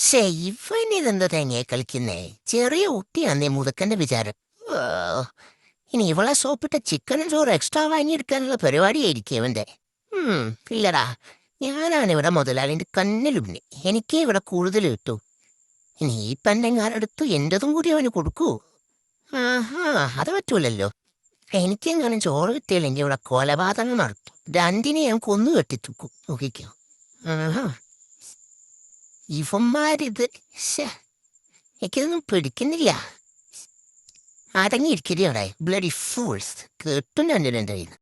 ശ്ശേ, ഇവനിതെന്താ തേങ്ങയെ കളിക്കുന്നേ? ചെറിയ കുട്ടിയാന്നേ മുതക്കന്റെ വിചാരം. ഓ, ഇനി ഇവളെ സോപ്പിട്ട ചിക്കനും ചോറ് എക്സ്ട്രാ വാങ്ങിയെടുക്കാനുള്ള പരിപാടിയായിരിക്കും ഇവന്റെ. ഇല്ലടാ, ഞാനാണ് ഇവിടെ മുതലാളിന്റെ കണ്ണിലുണ്ണി. എനിക്കേ ഇവിടെ കൂടുതൽ കിട്ടൂ. ഇനി ഈ പെണ്ണെങ്ങാരെടുത്തു എന്റതും കൂടി അവന് കൊടുക്കൂ. ആഹാ, അത് പറ്റൂലല്ലോ. എനിക്കെങ്ങാനും ചോറ് കിട്ടിയില്ലെങ്കിൽ ഇവിടെ കൊലപാതകം നടത്തും. രണ്ടിനെ ഞാൻ കൊന്നു കെട്ടിത്തൂക്കും. നോക്കിക്കോ. ആഹാ, ഇവന്മാരിത് ശ്ശേ, എനിക്കിതൊന്നും പിടിക്കുന്നില്ല. അടങ്ങിയിരിക്കരുവിടെ ബ്ലഡി ഫൂൾസ്. കിട്ടും രണ്ടിനും എൻ്റെ കയ്യിൽ നിന്ന്.